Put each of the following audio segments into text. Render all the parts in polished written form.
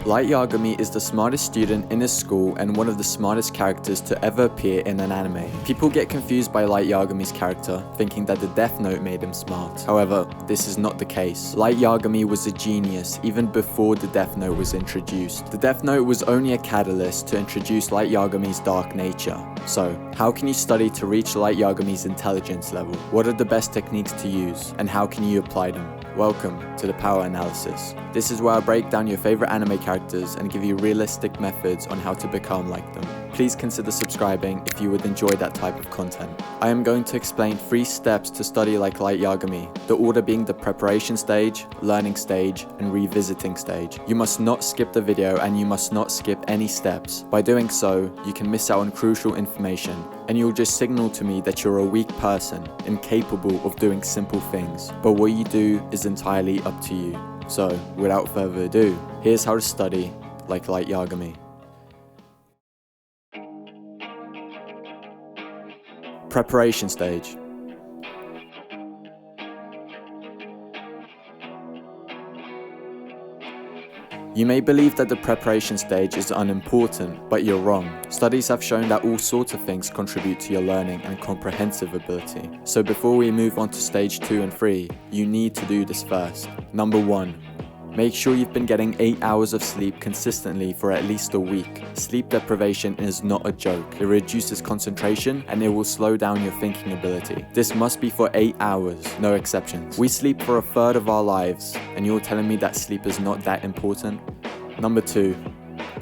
Light Yagami is the smartest student in his school and one of the smartest characters to ever appear in an anime. People get confused by Light Yagami's character, thinking that the Death Note made him smart. However, this is not the case. Light Yagami was a genius even before the Death Note was introduced. The Death Note was only a catalyst to introduce Light Yagami's dark nature. So, how can you study to reach Light Yagami's intelligence level? What are the best techniques to use, and how can you apply them? Welcome to the Power Analysis. This is where I break down your favorite anime characters and give you realistic methods on how to become like them. Please consider subscribing if you would enjoy that type of content. I am going to explain 3 steps to study like Light Yagami, the order being the preparation stage, learning stage, and revisiting stage. You must not skip the video and you must not skip any steps. By doing so, you can miss out on crucial information, and you'll just signal to me that you're a weak person, incapable of doing simple things. But what you do is entirely up to you. So, without further ado, here's how to study like Light Yagami. Preparation stage. You may believe that the preparation stage is unimportant, but you're wrong. Studies have shown that all sorts of things contribute to your learning and comprehensive ability. So before we move on to stage 2 and 3, you need to do this first. Number 1. Make sure you've been getting 8 hours of sleep consistently for at least a week. Sleep deprivation is not a joke. It reduces concentration and it will slow down your thinking ability. This must be for 8 hours, no exceptions. We sleep for a third of our lives, and you're telling me that sleep is not that important? Number 2,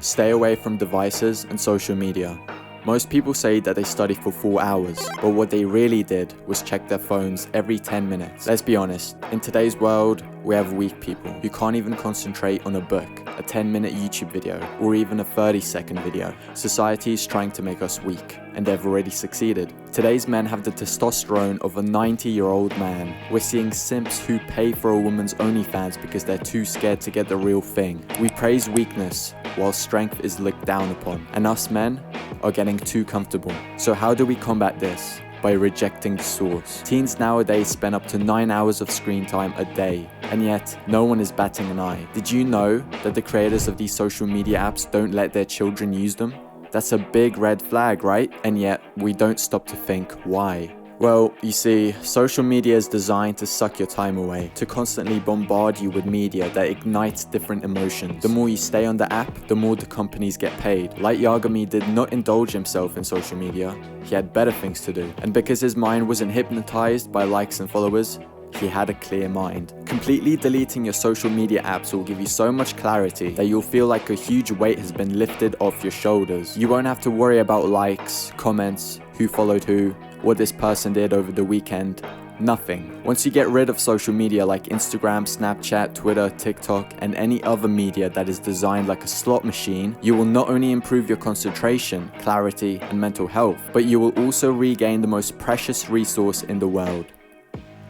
stay away from devices and social media. Most people say that they study for 4 hours, but what they really did was check their phones every 10 minutes. Let's be honest, in today's world, we have weak people who can't even concentrate on a book, a 10-minute YouTube video, or even a 30-second video. Society is trying to make us weak, and they've already succeeded. Today's men have the testosterone of a 90-year-old man. We're seeing simps who pay for a woman's OnlyFans because they're too scared to get the real thing. We praise weakness, while strength is looked down upon, and us men are getting too comfortable. So how do we combat this? By rejecting the source. Teens nowadays spend up to 9 hours of screen time a day, and yet no one is batting an eye. Did you know that the creators of these social media apps don't let their children use them? That's a big red flag, right? And yet we don't stop to think why. Well, you see, social media is designed to suck your time away, to constantly bombard you with media that ignites different emotions. The more you stay on the app, the more the companies get paid. Light Yagami did not indulge himself in social media. He had better things to do. And because his mind wasn't hypnotized by likes and followers, he had a clear mind. Completely deleting your social media apps will give you so much clarity that you'll feel like a huge weight has been lifted off your shoulders. You won't have to worry about likes, comments, who followed who, what this person did over the weekend. Nothing. Once you get rid of social media like Instagram, Snapchat, Twitter, TikTok, and any other media that is designed like a slot machine, you will not only improve your concentration, clarity, and mental health, but you will also regain the most precious resource in the world: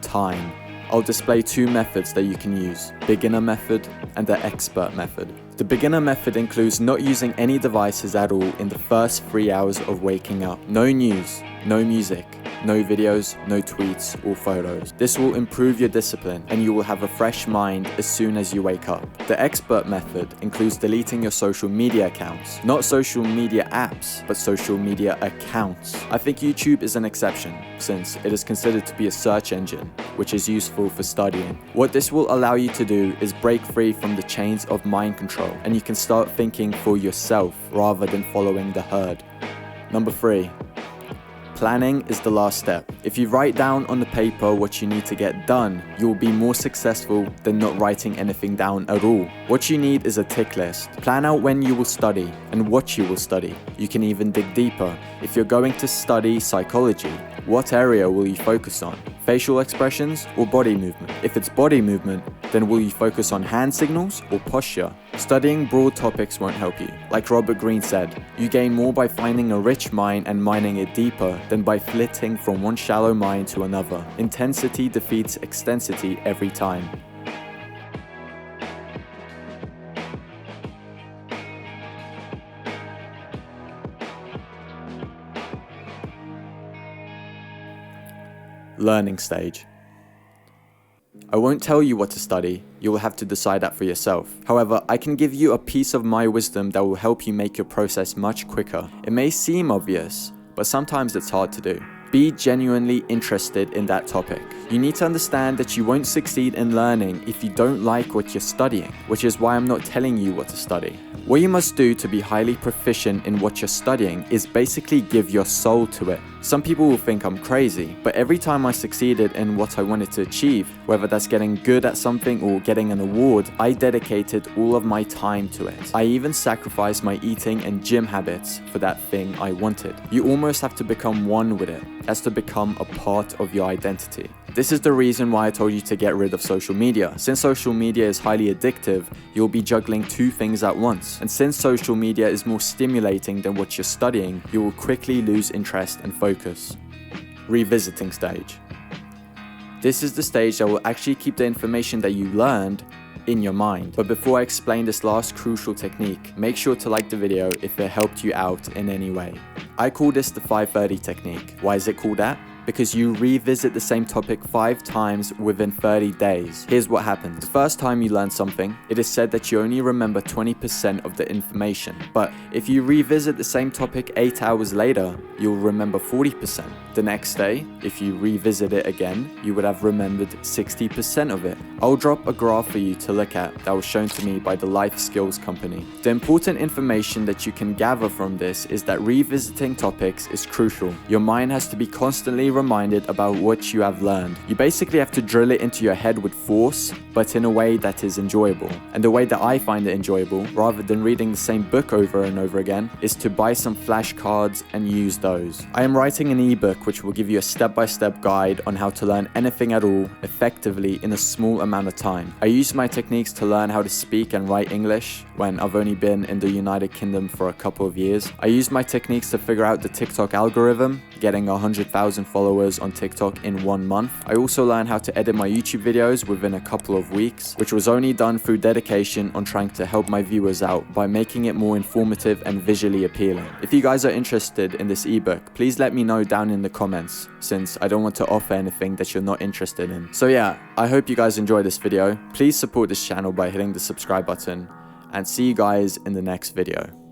time. I'll display 2 methods that you can use: beginner method and the expert method. The beginner method includes not using any devices at all in the first 3 hours of waking up. No news, no music, no videos, no tweets or photos. This will improve your discipline and you will have a fresh mind as soon as you wake up. The expert method includes deleting your social media accounts. Not social media apps, but social media accounts. I think YouTube is an exception, since it is considered to be a search engine, which is useful for studying. What this will allow you to do is break free from the chains of mind control, and you can start thinking for yourself rather than following the herd. Number 3. Planning is the last step. If you write down on the paper what you need to get done, you will be more successful than not writing anything down at all. What you need is a tick list. Plan out when you will study and what you will study. You can even dig deeper. If you're going to study psychology, what area will you focus on? Facial expressions or body movement? If it's body movement, then will you focus on hand signals or posture? Studying broad topics won't help you. Like Robert Greene said, you gain more by finding a rich mine and mining it deeper than by flitting from one shallow mine to another. Intensity defeats extensity every time. Learning stage. I won't tell you what to study, you will have to decide that for yourself. However, I can give you a piece of my wisdom that will help you make your process much quicker. It may seem obvious, but sometimes it's hard to do. Be genuinely interested in that topic. You need to understand that you won't succeed in learning if you don't like what you're studying, which is why I'm not telling you what to study. What you must do to be highly proficient in what you're studying is basically give your soul to it. Some people will think I'm crazy, but every time I succeeded in what I wanted to achieve, whether that's getting good at something or getting an award, I dedicated all of my time to it. I even sacrificed my eating and gym habits for that thing I wanted. You almost have to become one with it. Has to become a part of your identity. This is the reason why I told you to get rid of social media. Since social media is highly addictive, you'll be juggling two things at once. And since social media is more stimulating than what you're studying, you will quickly lose interest and focus. Revisiting stage. This is the stage that will actually keep the information that you learned in your mind. But before I explain this last crucial technique, make sure to like the video if it helped you out in any way. I call this the 530 technique. Why is it called that? Because you revisit the same topic 5 times within 30 days. Here's what happens. The first time you learn something, it is said that you only remember 20% of the information. But if you revisit the same topic 8 hours later, you'll remember 40%. The next day, if you revisit it again, you would have remembered 60% of it. I'll drop a graph for you to look at that was shown to me by the Life Skills company. The important information that you can gather from this is that revisiting topics is crucial. Your mind has to be constantly reminded about what you have learned. You basically have to drill it into your head with force, but in a way that is enjoyable. And the way that I find it enjoyable, rather than reading the same book over and over again, is to buy some flashcards and use those. I am writing an ebook which will give you a step-by-step guide on how to learn anything at all effectively in a small amount of time. I use my techniques to learn how to speak and write English when I've only been in the United Kingdom for a couple of years. I use my techniques to figure out the TikTok algorithm, getting 100,000 followers on TikTok in 1 month. I also learned how to edit my YouTube videos within a couple of weeks, which was only done through dedication on trying to help my viewers out by making it more informative and visually appealing. If you guys are interested in this ebook, please let me know down in the comments, since I don't want to offer anything that you're not interested in. So yeah, I hope you guys enjoyed this video. Please support this channel by hitting the subscribe button, and see you guys in the next video.